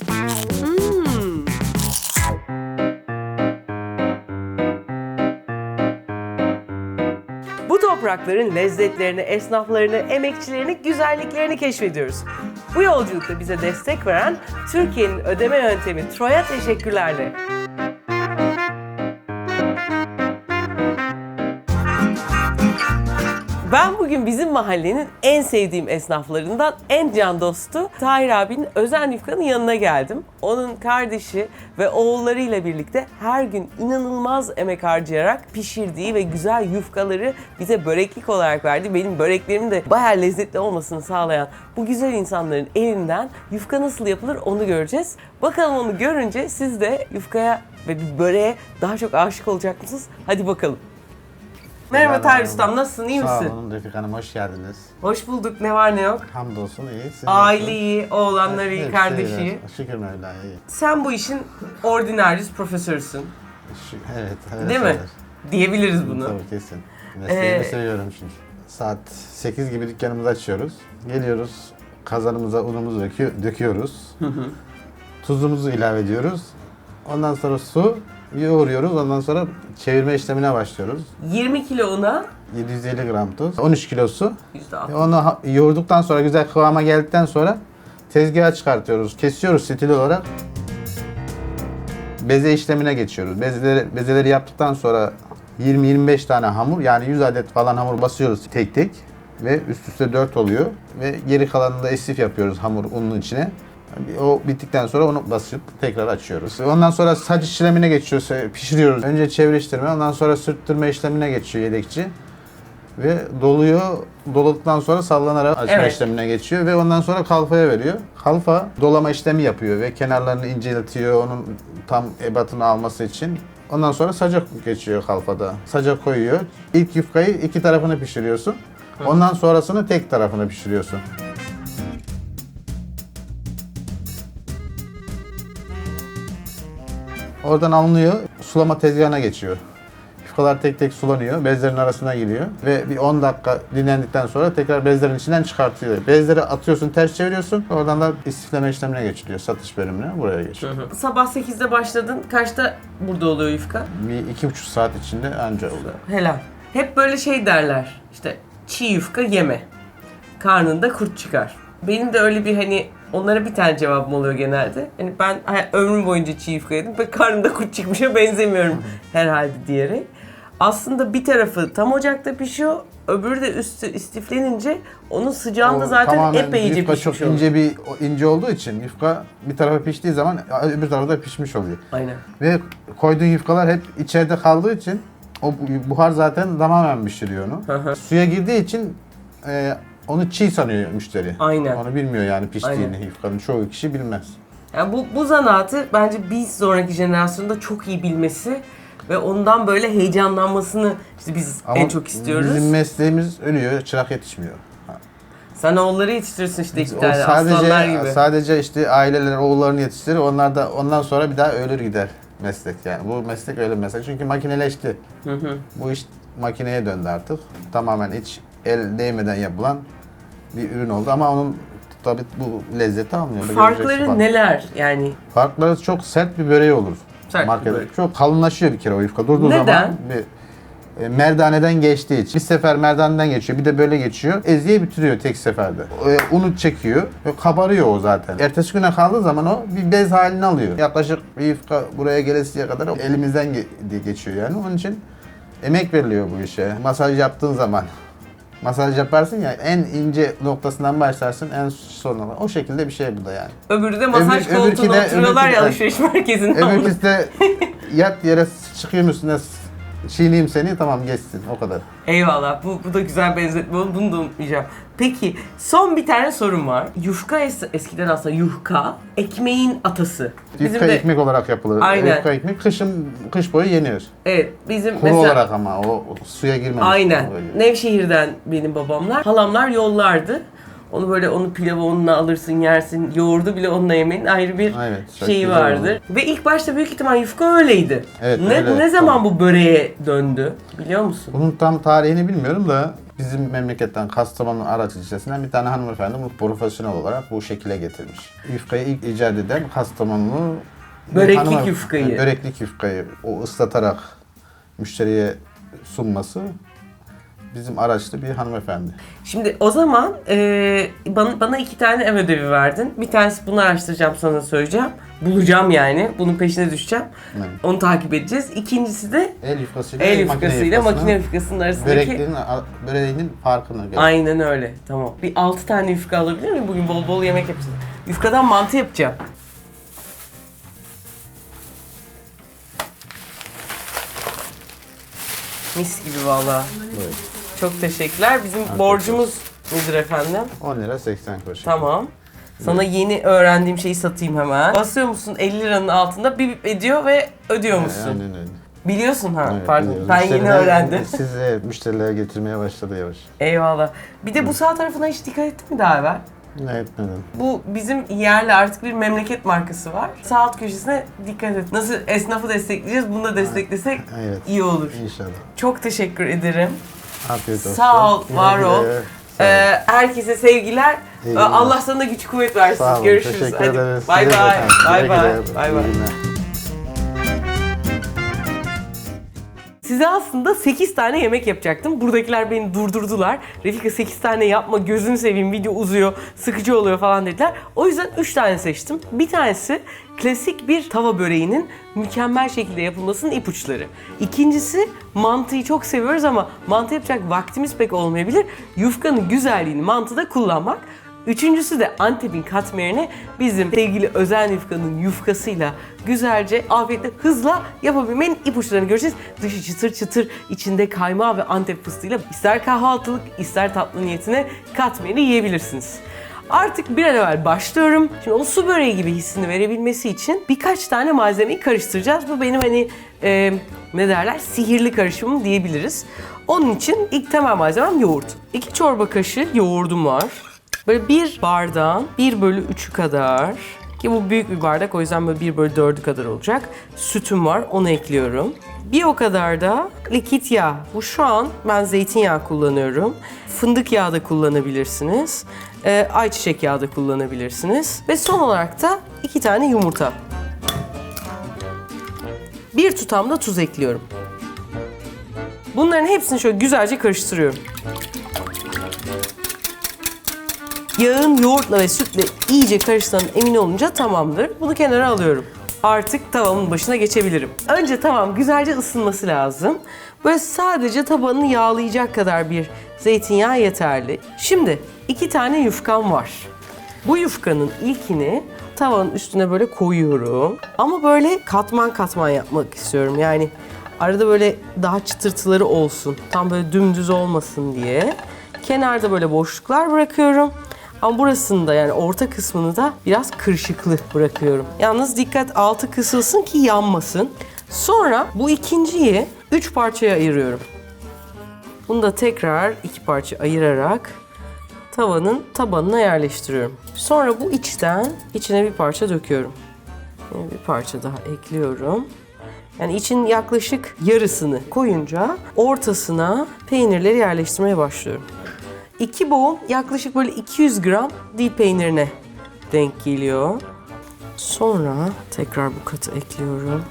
Hmm. Bu toprakların lezzetlerini, esnaflarını, emekçilerini, güzelliklerini keşfediyoruz. Bu yolculukta bize destek veren Türkiye'nin ödeme yöntemi Troy'a teşekkürlerle. Ben bugün bizim mahallenin en sevdiğim esnaflarından en can dostu Tahir abinin Özen Yufka'nın yanına geldim. Onun kardeşi ve oğullarıyla birlikte her gün inanılmaz emek harcayarak pişirdiği ve güzel yufkaları bize böreklik olarak verdi. Benim böreklerimin de bayağı lezzetli olmasını sağlayan bu güzel insanların elinden yufka nasıl yapılır onu göreceğiz. Bakalım onu görünce siz de yufkaya ve bir böreğe daha çok aşık olacak mısınız? Hadi bakalım. Merhaba Tahir Ustam, nasılsın, iyi misin? Sağ olun Refik Hanım, hoş geldiniz. Hoş bulduk, ne var ne yok? Hamdolsun iyi. Siz Aile nasılsınız? iyi, oğlanlar iyi, Hepsi kardeşi iyiler. iyi. Şükür Mevla'ya iyi. Sen bu işin ordinaryüs profesörsün, Evet, öyle değil mi? söyler. Diyebiliriz bunu. Tabii kesin. Mesleğimi Ee, seviyorum çünkü. Saat 8 gibi dükkanımızı açıyoruz. Geliyoruz, kazanımıza unumuzu döküyoruz. Tuzumuzu ilave ediyoruz. Ondan sonra su yoğuruyoruz. Ondan sonra çevirme işlemine başlıyoruz. 20 kilo una, 750 gram tuz, 13 kilo su. %60. Onu yoğurduktan sonra, güzel kıvama geldikten sonra tezgaha çıkartıyoruz. Kesiyoruz stil olarak. Beze işlemine geçiyoruz. Bezeleri yaptıktan sonra 20-25 tane hamur, yani 100 adet falan hamur basıyoruz tek tek. Ve üst üste 4 oluyor. Ve geri kalanını da esif yapıyoruz hamur unun içine. O bittikten sonra onu basıp tekrar açıyoruz. Ondan sonra saç işlemine geçiyoruz, pişiriyoruz. Önce çevreştirme, ondan sonra sürttürme işlemine geçiyor yedekçi. Ve doluyor. Doladıktan sonra sallanarak açma Evet. işlemine geçiyor ve ondan sonra kalfaya veriyor. Kalfa dolama işlemi yapıyor ve kenarlarını inceltiyor onun tam ebatını alması için. Ondan sonra saca geçiyor kalfada. Saca koyuyor. İlk yufkayı iki tarafını pişiriyorsun. Ondan sonrasını tek tarafını pişiriyorsun. Oradan alınıyor, sulama tezgahına geçiyor. Yufkalar tek tek sulanıyor, bezlerin arasına giriyor ve bir 10 dakika dinlendikten sonra tekrar bezlerin içinden çıkartılıyor. Bezleri atıyorsun, ters çeviriyorsun, oradan da istifleme işlemine geçiliyor, satış bölümüne, buraya geçiyor. Sabah 8'de başladın, kaçta burada oluyor yufka? Bir 2,5 saat içinde anca oluyor. Helal. Hep böyle şey derler, işte çiğ yufka yeme, karnında kurt çıkar. Benim de öyle bir hani onlara bir tane cevabım oluyor genelde. Hani ben ömrüm boyunca çiğ yufka yedim ve karnımda kurt çıkmışa benzemiyorum herhalde diyerek. Aslında bir tarafı tam ocakta pişiyor, öbürü de üstü istiflenince onun sıcağında zaten Tamamen epeyce yufka pişmiş çok oluyor. ince olduğu için yufka bir tarafa piştiği zaman öbür tarafı da pişmiş oluyor. Aynen. Ve koyduğun yufkalar hep içeride kaldığı için o buhar zaten tamamen pişiriyor onu. Suya girdiği için onu çiğ sanıyor müşteri. Aynen. Onu bilmiyor yani piştiğini Aynen. yufkanın. Çoğu kişi bilmez. Yani bu zanaatı bence bir sonraki jenerasyonda çok iyi bilmesi ve ondan böyle heyecanlanmasını işte biz en çok istiyoruz. Bizim mesleğimiz ölüyor, çırak yetişmiyor. Sen oğulları yetiştirirsin işte iki O tane aslanlar gibi. sadece işte aileler oğullarını yetiştirir. Onlar da ondan sonra bir daha ölür gider meslek yani. Bu meslek öyle bir meslek. Çünkü makineleşti. Bu iş makineye döndü artık. Tamamen hiç el değmeden yapılan bir ürün oldu ama onun tabii bu lezzeti almıyor. Farkları neler yani? Farkları çok sert bir böreği olur. Sert bir Markete. börek. Çok kalınlaşıyor bir kere o yufka. Durduğu Neden? zaman merdaneden geçtiği için. Bir sefer merdaneden geçiyor, bir de böyle geçiyor. Eziye bitiriyor tek seferde. Unu çekiyor ve kabarıyor o zaten. Ertesi güne kaldığı zaman o bir bez halini alıyor. Yaklaşık bir yufka buraya gelesiye kadar elimizden geçiyor yani. Onun için emek veriliyor bu işe. Masaj yaptığın zaman. Masaj yaparsın ya, en ince noktasından başlarsın en sonuna. O şekilde bir şey bu da yani. Öbürü de masaj öbürkü koltuğuna de- oturuyorlar öbürkü ya de- alışveriş merkezinde. Öbürküsü de yat yere çıkayım üstüne çiğneyim seni, tamam geçsin, o kadar. Eyvallah, bu da güzel benzetme oldu, bunu da unutmayacağım. Peki son bir tane sorum var. Yufka eskiden aslında yuhka, ekmeğin atası. Yufka ekmek olarak yapılır. Aynen. Yufka ekmek kış boyu yenir. Evet, bizim Kuru mesela olarak ama o suya girmemiş. aynen. Böyle. Nevşehir'den benim babamlar, halamlar yollardı. Onu böyle pilavı onunla alırsın, yersin. Yoğurdu bile onunla yemenin ayrı bir Evet, çok şeyi güzel vardır. olur. Ve ilk başta büyük ihtimal yufka öyleydi. Evet, ne öyle. zaman Tamam. bu böreğe döndü biliyor musun? Bunun tam tarihini bilmiyorum da Bizim memleketten Kastamonu Araç ilçesinden bir tane hanımefendi bu profesyonel olarak bu şekilde getirmiş. Yufkayı ilk icat eden Kastamonulu Böreklik yufkayı. Böreklik yufkayı o ıslatarak müşteriye sunması bizim araçlı bir hanımefendi. Şimdi o zaman bana 2 tane ev ödevi verdin. Bir tanesi bunu araştıracağım, sana söyleyeceğim. Bulacağım yani. Bunun peşine düşeceğim. Evet. Onu takip edeceğiz. İkincisi de El yufkasıyla el yufkasıyla makine yufkasının arasındaki... böreğinin farkını gör. Aynen öyle. Tamam. Bir 6 tane yufka alabilir miyim? Bugün bol bol yemek yapacağım. Yufkadan mantı yapacağım. Mis gibi valla. Buyurun. Çok teşekkürler. Bizim borcumuz nedir efendim? 10 lira 80 kuruş. Tamam. Sana yeni öğrendiğim şeyi satayım hemen. Basıyor musun 50 liranın altında bip ediyor ve ödüyor musun? Aynen öyle. Biliyorsun ha, Evet, pardon. biliyoruz. Ben yeni Müşteriler- öğrendim. Size müşterilere getirmeye başladı yavaş. Eyvallah. Bir de bu sağ tarafına hiç dikkat ettin mi daha evvel? Ne etmedim. Bu bizim yerli artık bir memleket markası var. Sağ alt köşesine dikkat et. Nasıl esnafı destekleyeceğiz, bunu da desteklesek Evet. iyi olur. İnşallah. Çok teşekkür ederim. Afiyet olsun. Sağ ol, var Güle ol. güle. Sağ ol. Herkese sevgiler. İyi günler. Allah sana güç kuvvet versin. Sağ olun. Görüşürüz. Teşekkür Hadi. ederiz. Bay Size de bay. efendim. Bay Güle bay. güle. Bay İyi bay. günler. Size aslında 8 tane yemek yapacaktım. Buradakiler beni durdurdular. Refika 8 tane yapma, gözünü seveyim, video uzuyor, sıkıcı oluyor falan dediler. O yüzden 3 tane seçtim. Bir tanesi klasik bir tava böreğinin mükemmel şekilde yapılmasının ipuçları. İkincisi, mantıyı çok seviyoruz ama mantı yapacak vaktimiz pek olmayabilir. Yufkanın güzelliğini mantıda kullanmak. Üçüncüsü de Antep'in katmerini bizim sevgili Özen Yufka'nın yufkasıyla güzelce, afiyetle, hızla yapabilmenin ipuçlarını göreceğiz. Dışı çıtır çıtır, içinde kaymağı ve Antep fıstığıyla ister kahvaltılık ister tatlı niyetine katmerini yiyebilirsiniz. Artık bir an evvel başlıyorum. Şimdi o su böreği gibi hissini verebilmesi için birkaç tane malzemeyi karıştıracağız. Bu benim ne derler, sihirli karışımım diyebiliriz. Onun için ilk temel malzemem yoğurt. 2 çorba kaşığı yoğurdum var. Böyle bir bardağın 1/3'ü kadar, ki bu büyük bir bardak o yüzden böyle 1/4'ü kadar olacak. Sütüm var, onu ekliyorum. Bir o kadar da likit yağ. Bu şu an ben zeytinyağı kullanıyorum. Fındık yağı da kullanabilirsiniz. Ayçiçek yağı da kullanabilirsiniz. Ve son olarak da 2 tane yumurta. Bir tutam da tuz ekliyorum. Bunların hepsini şöyle güzelce karıştırıyorum. Yağın yoğurtla ve sütle iyice karıştığından emin olunca tamamdır. Bunu kenara alıyorum. Artık tavamın başına geçebilirim. Önce tavam güzelce ısınması lazım. Böyle sadece tabanını yağlayacak kadar bir zeytinyağı yeterli. Şimdi 2 tane yufkam var. Bu yufkanın ilkini tavanın üstüne böyle koyuyorum. Ama böyle katman katman yapmak istiyorum. Yani arada böyle daha çıtırtıları olsun. Tam böyle dümdüz olmasın diye. Kenarda böyle boşluklar bırakıyorum. Ama burasını da, yani orta kısmını da biraz kırışıklı bırakıyorum. Yalnız dikkat, altı kısılsın ki yanmasın. Sonra bu ikinciyi 3 parçaya ayırıyorum. Bunu da tekrar 2 parça ayırarak tavanın tabanına yerleştiriyorum. Sonra bu içine bir parça döküyorum. Bir parça daha ekliyorum. Yani için yaklaşık yarısını koyunca ortasına peynirleri yerleştirmeye başlıyorum. 2 boğum yaklaşık böyle 200 gram dil peynirine denk geliyor. Sonra tekrar bu katı ekliyorum.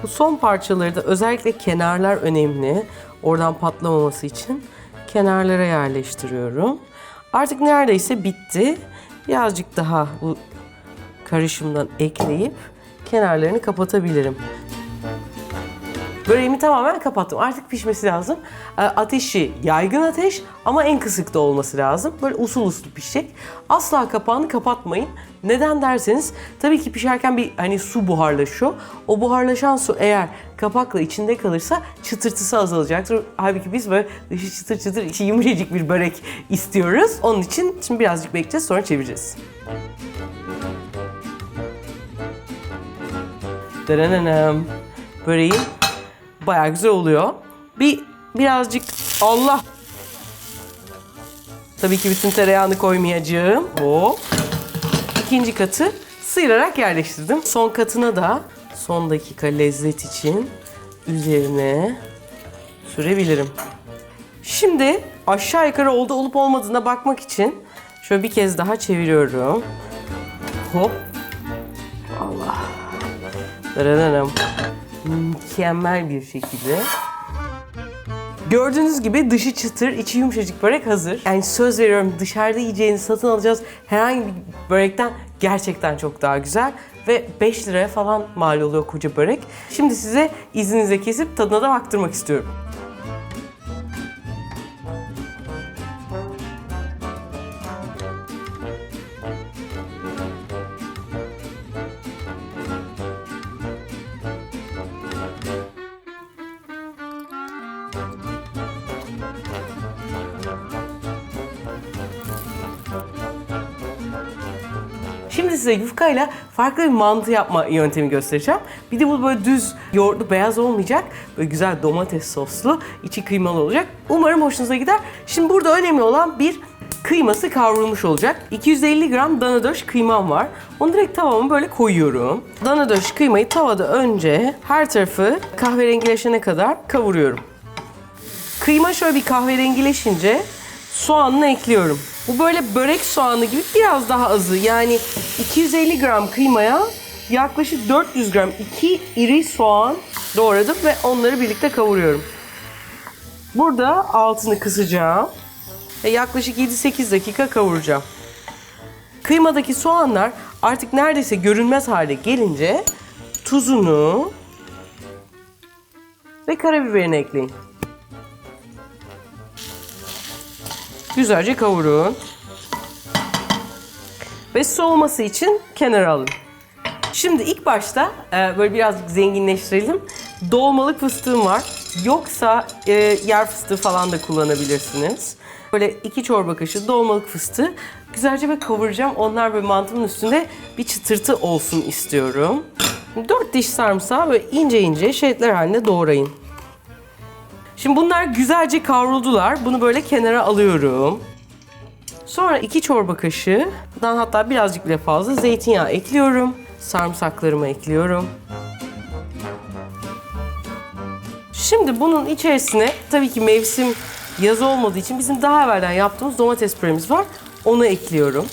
Bu son parçaları da özellikle kenarlar önemli. Oradan patlamaması için kenarlara yerleştiriyorum. Artık neredeyse bitti. Birazcık daha bu karışımdan ekleyip kenarlarını kapatabilirim. Böreğimi tamamen kapattım. Artık pişmesi lazım. Ateşi yaygın ateş ama en kısık da olması lazım. Böyle usul usul pişecek. Asla kapağını kapatmayın. Neden derseniz tabii ki pişerken bir su buharlaşıyor. O buharlaşan su eğer kapakla içinde kalırsa çıtırtısı azalacaktır. Halbuki biz böyle dışı çıtır çıtır içi yumuşacık bir börek istiyoruz. Onun için şimdi birazcık bekleyeceğiz, sonra çevireceğiz. Darananam. Böreğim bayağı güzel oluyor. Birazcık Allah. Tabii ki bütün tereyağını koymayacağım. Hop. İkinci katı sıyırarak yerleştirdim. Son katına da son dakika lezzet için üzerine sürebilirim. Şimdi aşağı yukarı oldu olup olmadığına bakmak için şöyle bir kez daha çeviriyorum. Hop. Allah. Dırırırım. Mükemmel bir şekilde. Gördüğünüz gibi dışı çıtır, içi yumuşacık börek hazır. Yani söz veriyorum, dışarıda yiyeceğiniz, satın alacağız herhangi bir börekten gerçekten çok daha güzel. Ve 5 liraya falan mal oluyor koca börek. Şimdi size izninizle kesip tadına da baktırmak istiyorum. Şimdi size yufkayla farklı bir mantı yapma yöntemi göstereceğim. Bir de bu böyle düz yoğurtlu beyaz olmayacak. Böyle güzel domates soslu, içi kıymalı olacak. Umarım hoşunuza gider. Şimdi burada önemli olan bir kıyması kavrulmuş olacak. 250 gram dana döş kıymam var. Onu direkt tavama böyle koyuyorum. Dana döş kıymayı tavada önce her tarafı kahverengileşene kadar kavuruyorum. Kıyma şöyle bir kahverengileşince soğanını ekliyorum. Bu böyle börek soğanı gibi biraz daha azı. Yani 250 gram kıymaya yaklaşık 400 gram 2 iri soğan doğradım ve onları birlikte kavuruyorum. Burada altını kısacağım ve yaklaşık 7-8 dakika kavuracağım. Kıymadaki soğanlar artık neredeyse görünmez hale gelince tuzunu ve karabiberini ekleyin. Güzelce kavurun. Ve soğuması için kenara alın. Şimdi ilk başta böyle birazcık zenginleştirelim. Dolmalık fıstığım var. Yoksa yer fıstığı falan da kullanabilirsiniz. Böyle 2 çorba kaşığı dolmalık fıstığı güzelce böyle kavuracağım. Onlar böyle mantımın üstünde bir çıtırtı olsun istiyorum. 4 diş sarımsağı böyle ince ince şeritler halinde doğrayın. Şimdi bunlar güzelce kavruldular. Bunu böyle kenara alıyorum. Sonra 2 çorba kaşığından hatta birazcık bile fazla zeytinyağı ekliyorum. Sarımsaklarımı ekliyorum. Şimdi bunun içerisine tabii ki mevsim yaz olmadığı için bizim daha evvelden yaptığımız domates püremiz var. Onu ekliyorum.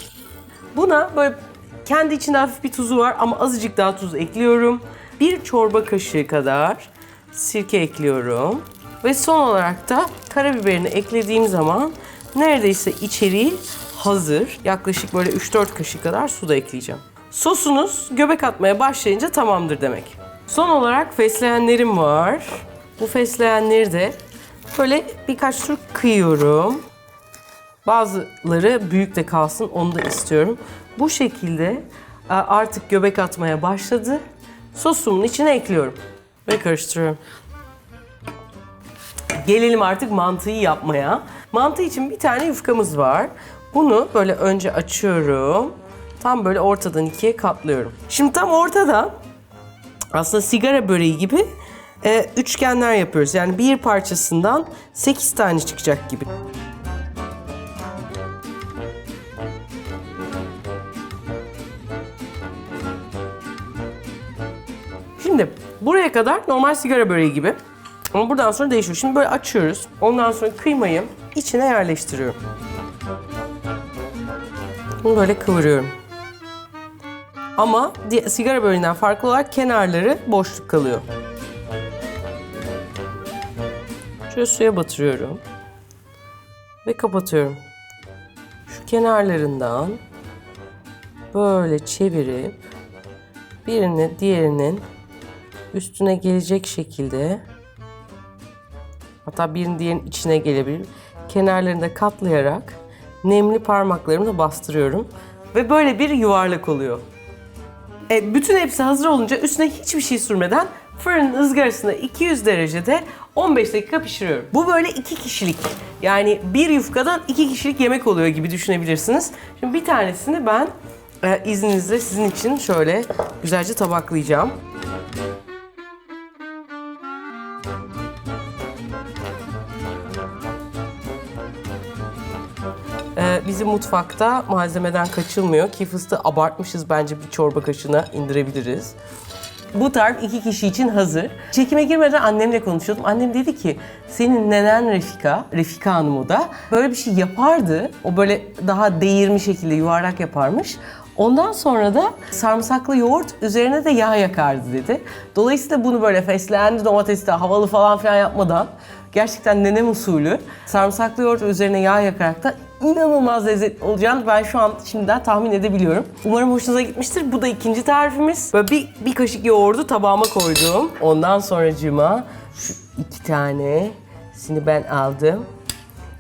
Buna böyle kendi içinde hafif bir tuzu var ama azıcık daha tuz ekliyorum. 1 çorba kaşığı kadar sirke ekliyorum. Ve son olarak da karabiberini eklediğim zaman neredeyse içeriği hazır. Yaklaşık böyle 3-4 kaşık kadar su da ekleyeceğim. Sosunuz göbek atmaya başlayınca tamamdır demek. Son olarak fesleğenlerim var. Bu fesleğenleri de böyle birkaç tur kıyıyorum. Bazıları büyük de kalsın, onu da istiyorum. Bu şekilde artık göbek atmaya başladı. Sosumun içine ekliyorum ve karıştırıyorum. Gelelim artık mantıyı yapmaya. Mantı için bir tane yufkamız var. Bunu böyle önce açıyorum. Tam böyle ortadan ikiye katlıyorum. Şimdi tam ortada aslında sigara böreği gibi üçgenler yapıyoruz. Yani bir parçasından 8 tane çıkacak gibi. Şimdi buraya kadar normal sigara böreği gibi. Ama buradan sonra değişiyor. Şimdi böyle açıyoruz. Ondan sonra kıymayı içine yerleştiriyorum. Bunu böyle kıvırıyorum. Ama sigara böreğinden farklı olarak kenarları boşluk kalıyor. Şöyle suya batırıyorum. Ve kapatıyorum. Şu kenarlarından böyle çevirip birini diğerinin üstüne gelecek şekilde, hatta birinin diğerinin içine gelebilir, kenarlarını da katlayarak nemli parmaklarımla bastırıyorum. Ve böyle bir yuvarlak oluyor. Bütün hepsi hazır olunca üstüne hiçbir şey sürmeden fırının ızgarasında 200 derecede 15 dakika pişiriyorum. Bu böyle 2 kişilik, yani bir yufkadan 2 kişilik yemek oluyor gibi düşünebilirsiniz. Şimdi bir tanesini ben izninizle sizin için şöyle güzelce tabaklayacağım. Bizim mutfakta malzemeden kaçılmıyor ki fıstığı abartmışız, bence bir çorba kaşığına indirebiliriz. Bu tarif 2 kişi için hazır. Çekime girmeden annemle konuşuyordum. Annem dedi ki senin nenen Refika Hanım o da böyle bir şey yapardı. O böyle daha değirmi şekilde yuvarlak yaparmış. Ondan sonra da sarımsaklı yoğurt üzerine de yağ yakardı dedi. Dolayısıyla bunu böyle fesleğenli domatesli havalı falan filan yapmadan gerçekten nenem usulü sarımsaklı yoğurt üzerine yağ yakarak da inanılmaz lezzetli olacağını ben şu an şimdiden tahmin edebiliyorum. Umarım hoşunuza gitmiştir. Bu da ikinci tarifimiz. Böyle bir kaşık yoğurdu tabağıma koydum. Ondan sonracığıma şu 2 tanesini ben aldım.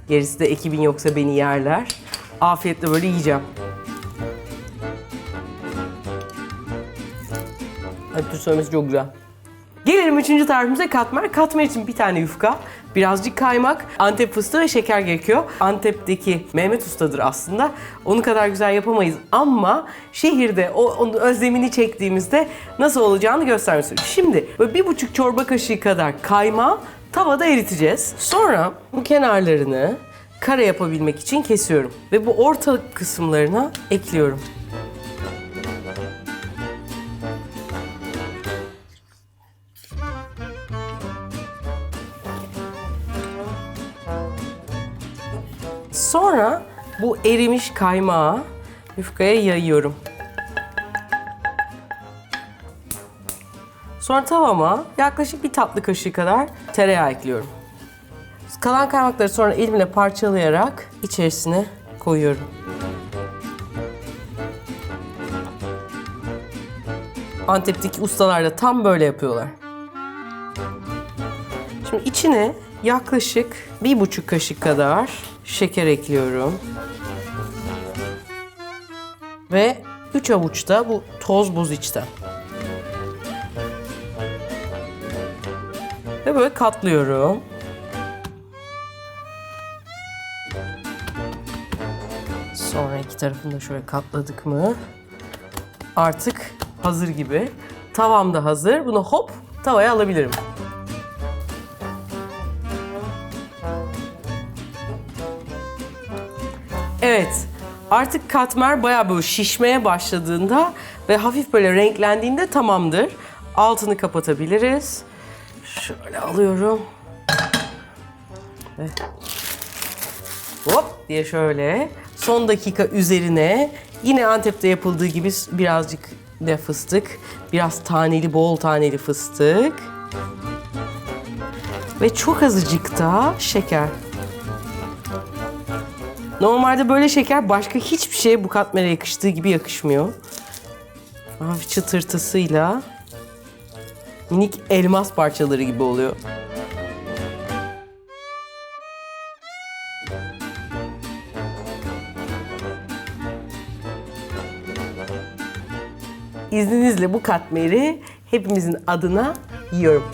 Gerisi de ekibin yoksa beni yerler. Afiyetle böyle yiyeceğim. Ayıptır söylemesi çok güzel. Gelelim 3. tarifimize katmer. Katmer için 1 tane yufka, birazcık kaymak, Antep fıstığı ve şeker gerekiyor. Antep'teki Mehmet Usta'dır aslında. Onun kadar güzel yapamayız ama şehirde onun özlemini çektiğimizde nasıl olacağını göstermek istiyorum. Şimdi böyle 1,5 çorba kaşığı kadar kaymağı tavada eriteceğiz. Sonra bu kenarlarını kare yapabilmek için kesiyorum ve bu orta kısımlarına ekliyorum. Sonra bu erimiş kaymağı yufkaya yayıyorum. Sonra tavama yaklaşık 1 tatlı kaşığı kadar tereyağı ekliyorum. Kalan kaymakları sonra elimle parçalayarak içerisine koyuyorum. Antep'teki ustalar da tam böyle yapıyorlar. Şimdi içine yaklaşık 1,5 kaşık kadar şeker ekliyorum. Ve 3 avuç da bu toz buz içten. Ve böyle katlıyorum. Sonra 2 tarafını da şöyle katladık mı artık hazır gibi. Tavam da hazır. Bunu hop tavaya alabilirim. Evet, artık katmer bayağı böyle şişmeye başladığında ve hafif böyle renklendiğinde tamamdır. Altını kapatabiliriz. Şöyle alıyorum. Ve hop diye şöyle son dakika üzerine yine Antep'te yapıldığı gibi birazcık de fıstık, biraz taneli, bol taneli fıstık ve çok azıcık da şeker. Normalde böyle şeker başka hiçbir şeye bu katmere yakıştığı gibi yakışmıyor. Hafif çıtırtısıyla minik elmas parçaları gibi oluyor. İzninizle bu katmeri hepimizin adına yiyorum.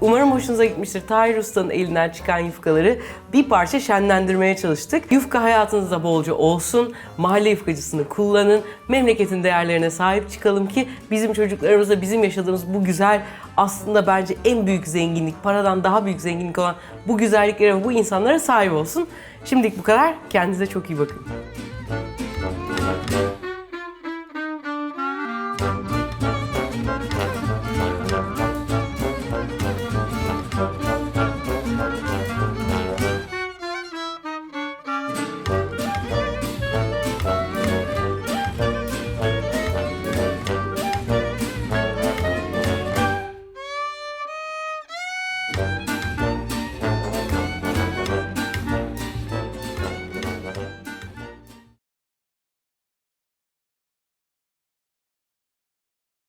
Umarım hoşunuza gitmiştir. Tahir Usta'nın elinden çıkan yufkaları bir parça şenlendirmeye çalıştık. Yufka hayatınızda bolca olsun. Mahalle yufkacısını kullanın. Memleketin değerlerine sahip çıkalım ki bizim çocuklarımız da bizim yaşadığımız bu güzel, aslında bence en büyük zenginlik, paradan daha büyük zenginlik olan bu güzelliklere ve bu insanlara sahip olsun. Şimdilik bu kadar. Kendinize çok iyi bakın.